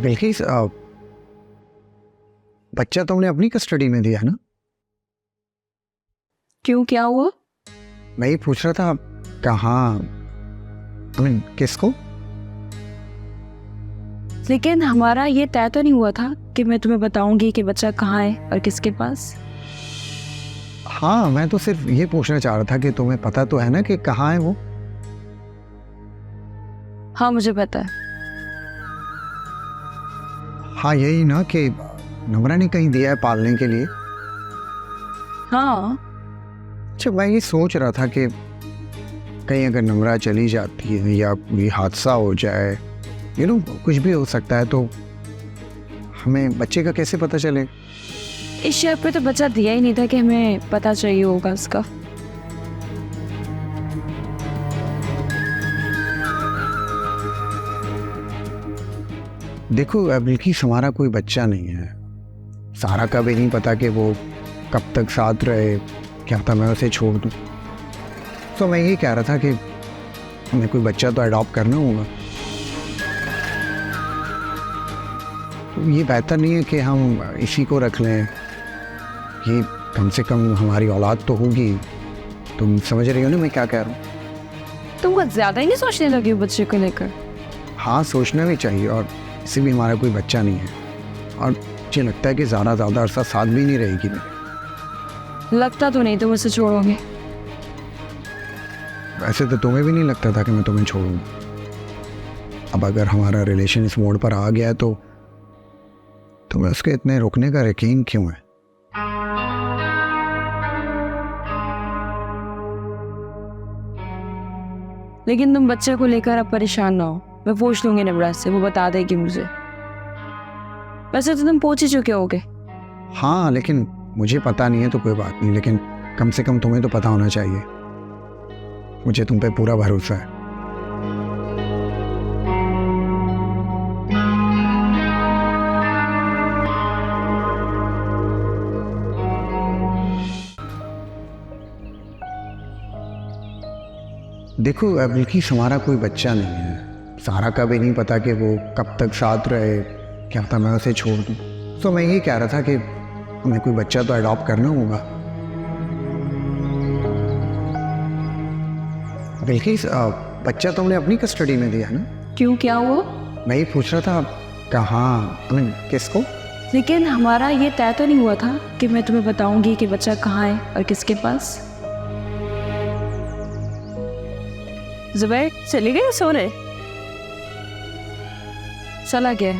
बिल्किस, बच्चा तुमने अपनी कस्टडी में दिया ना? क्यों, क्या हुआ? मैं ये पूछ रहा था कहाँ, किसको? लेकिन हमारा ये तय तो नहीं हुआ था कि मैं तुम्हें बताऊंगी कि बच्चा कहाँ है और किसके पास। हाँ, मैं तो सिर्फ ये पूछना चाह रहा था कि तुम्हें पता तो है ना कि कहाँ है वो? हाँ, मुझे पता है। हाँ, यही ना कि नम्रा ने कहीं दिया है पालने के लिए। हाँ, अच्छा, मैं ये सोच रहा था कि कहीं अगर नम्रा चली जाती है या कोई हादसा हो जाए, कुछ भी हो सकता है, तो हमें बच्चे का कैसे पता चले? इस शहर पे तो बच्चा दिया ही नहीं था कि हमें पता चाहिए होगा उसका। देखो बिल्किस, हमारा कोई बच्चा नहीं है। सारा का भी नहीं पता कि वो कब तक साथ रहे, क्या था मैं उसे छोड़ दूँ। तो मैं ये कह रहा था कि हमें कोई बच्चा तो अडॉप्ट करना होगा। तो ये बेहतर नहीं है कि हम इसी को रख लें, ये कम से कम हमारी औलाद तो होगी। तुम समझ रही हो ना मैं क्या कह रहा हूँ? तुम कुछ ज्यादा ही नहीं सोचने लगे हो बच्चे को लेकर? हाँ, सोचना भी चाहिए, और इससे भी हमारा कोई बच्चा नहीं है, और मुझे लगता है कि ज़्यादा अरसा साथ भी नहीं रहेगी मेरे। लगता तो नहीं तुम उसे छोड़ोगे। वैसे तो तुम्हें भी नहीं लगता था कि मैं तुम्हें छोड़ूंगा। अब अगर हमारा रिलेशन इस मोड़ पर आ गया है तो तुम्हें उसके इतने रुकने का यकीन क्यों है? लेकिन तुम बच्चे को लेकर अब परेशान ना हो, मैं पूछ लूंगी नम्रा से, वो बता देगी मुझे। वैसे तो तुम पूछ ही चुके होगे। हाँ, लेकिन मुझे पता नहीं है तो कोई बात नहीं, लेकिन कम से कम तुम्हें तो पता होना चाहिए। मुझे तुम पे पूरा भरोसा है। देखो बिल्किस, हमारा कोई बच्चा नहीं है। सारा का भी नहीं पता कि वो कब तक साथ रहे, क्या था मैं उसे छोड़ दूँ। तो मैं ये कह रहा था कि हमें कोई बच्चा तो अडॉप्ट करना होगा। बिल्किस, बच्चा तुमने अपनी कस्टडी में दिया ना? क्यों, क्या हुआ? मैं ये पूछ रहा था कहाँ, किसको? लेकिन हमारा ये तय तो नहीं हुआ था कि मैं तुम्हें बताऊंगी कि बच्चा कहाँ है और किसके पास। जुबैर चली गई सोने? चला गया?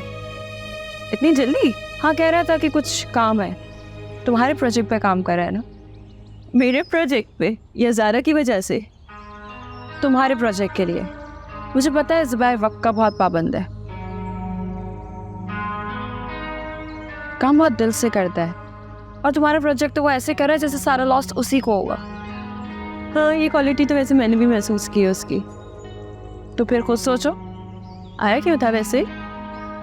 इतनी जल्दी? हाँ, कह रहा था कि कुछ काम है। तुम्हारे प्रोजेक्ट पे काम कर रहा है ना? मेरे प्रोजेक्ट पे या ज़ारा की वजह से? तुम्हारे प्रोजेक्ट के लिए। मुझे पता है जुबैर वक्त का बहुत पाबंद है, काम बहुत दिल से करता है, और तुम्हारा प्रोजेक्ट तो वो ऐसे कर रहा है जैसे सारा लॉस्ट उसी को होगा। हाँ, ये क्वालिटी तो वैसे मैंने भी महसूस की है उसकी। तो फिर खुद सोचो, आया क्यों था? वैसे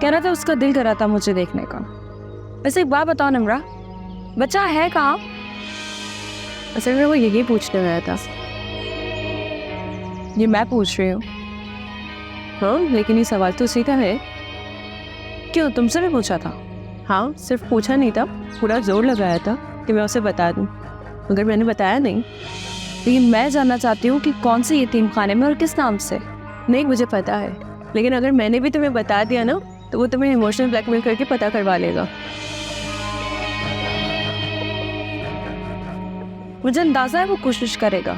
कह रहा था उसका दिल कर रहा था मुझे देखने का। वैसे एक बात बताओ नम्रा, बच्चा है कहाँ? असल में वो यही पूछने आया था। ये मैं पूछ रही हूँ। हाँ, लेकिन ये सवाल तो उसी का है। क्यों, तुमसे भी पूछा था? हाँ, सिर्फ पूछा नहीं था, पूरा जोर लगाया था कि मैं उसे बता दूँ, मगर मैंने बताया नहीं। लेकिन मैं जानना चाहती हूँ कि कौन से यतीम खाने में और किस नाम से। नहीं, मुझे पता है, लेकिन अगर मैंने भी तुम्हें बता दिया ना तो वो तुम्हें इमोशनल ब्लैकमेल करके पता करवा लेगा। मुझे अंदाजा है वो कोशिश करेगा,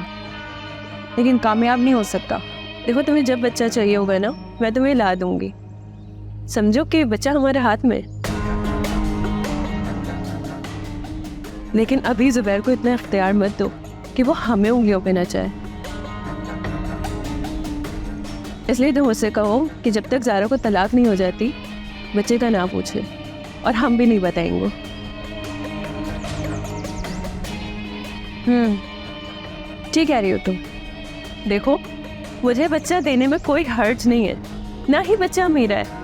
लेकिन कामयाब नहीं हो सकता। देखो, तुम्हें जब बच्चा चाहिए होगा ना, मैं तुम्हें ला दूंगी। समझो कि बच्चा हमारे हाथ में। लेकिन अभी जुबैर को इतना इख्तियार मत दो कि वो हमें उंगलियों पे न चाहे। इसलिए तुम उससे कहो कि जब तक ज़ारा को तलाक नहीं हो जाती बच्चे का ना पूछे, और हम भी नहीं बताएंगे। ठीक कह रही हो तुम। देखो, मुझे बच्चा देने में कोई हर्ज नहीं है, ना ही बच्चा मेरा है।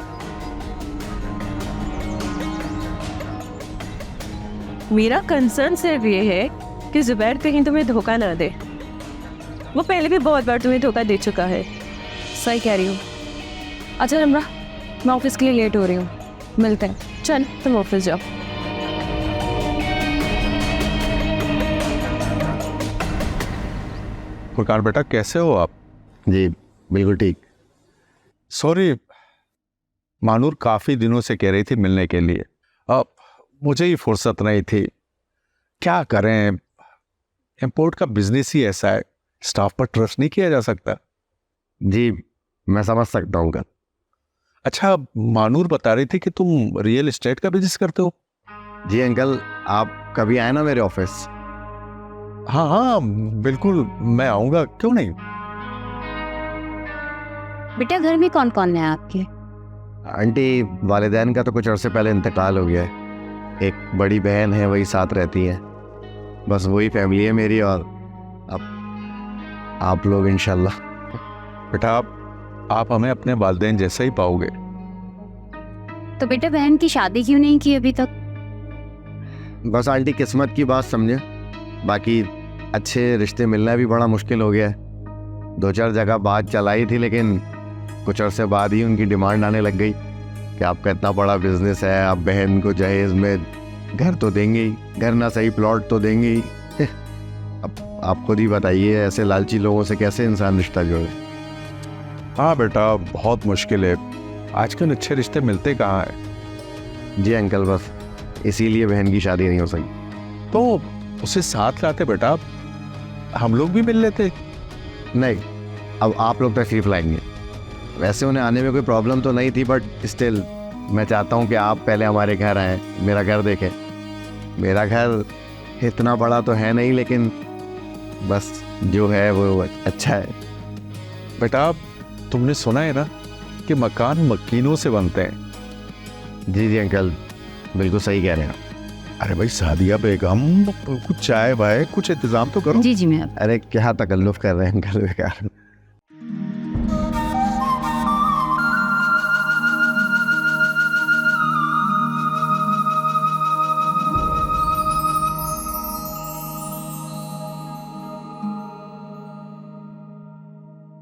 मेरा कंसर्न सिर्फ ये है कि जुबैर कहीं तुम्हें धोखा ना दे। वो पहले भी बहुत बार तुम्हें धोखा दे चुका है। सही कह रही हूँ। अच्छा नम्रा, मैं ऑफिस के लिए लेट हो रही हूँ, मिलते हैं। चल तुम ऑफिस जाओ। फुरकान बेटा, कैसे हो आप? जी बिल्कुल ठीक। सॉरी, मानूर काफी दिनों से कह रही थी मिलने के लिए, अब मुझे ही फुर्सत नहीं थी। क्या करें, इंपोर्ट का बिजनेस ही ऐसा है, स्टाफ पर ट्रस्ट नहीं किया जा सकता। जी मैं समझ सकता हूँ। अच्छा, मानूर बता रही थी कि तुम रियल एस्टेट का बिजनेस करते हो। जी अंकल, आप कभी आए ना मेरे ऑफिस। हाँ हाँ बिल्कुल, मैं आऊंगा, क्यों नहीं। बेटा घर में कौन कौन है आपके? आंटी, वालिदैन का तो कुछ अरसे पहले इंतकाल हो गया है। एक बड़ी बहन है, वही साथ रहती है। बस वही फैमिली है मेरी, और अब आप लोग इंशाल्लाह। बेटा, आप हमें अपने वालिदैन जैसा ही पाओगे। तो बेटा बहन की शादी क्यों नहीं की अभी तक? बस आंटी किस्मत की बात समझे, बाकी अच्छे रिश्ते मिलना भी बड़ा मुश्किल हो गया है। 2-4 जगह बात चलाई थी, लेकिन कुछ अरसे बाद ही उनकी डिमांड आने लग गई कि आपका इतना बड़ा बिजनेस है, आप बहन को जहेज में घर तो देंगे ही, घर ना सही प्लॉट तो देंगे ही। अब आप खुद ही बताइए, ऐसे लालची लोगों से कैसे इंसान रिश्ता जोड़े। हाँ बेटा, बहुत मुश्किल है, आजकल अच्छे रिश्ते मिलते कहाँ हैं। जी अंकल, बस इसीलिए बहन की शादी नहीं हो सकी। तो उसे साथ लाते बेटा, हम लोग भी मिल लेते। नहीं, अब आप लोग तशरीफ लाएंगे। वैसे उन्हें आने में कोई प्रॉब्लम तो नहीं थी, बट स्टिल मैं चाहता हूँ कि आप पहले हमारे घर आएँ, मेरा घर देखें। मेरा घर इतना बड़ा तो है नहीं, लेकिन बस जो है वो अच्छा है। बेटा, तुमने सुना है ना कि मकान मकीनों से बनते हैं। जी जी अंकल, बिल्कुल सही कह रहे हैं आप। अरे भाई सादिया बेगम, कुछ चाय वाय कुछ इंतजाम तो करो। जी जी मैं अरे क्या तकल्लुफ़ कर रहे हैं अंकल, बेकार।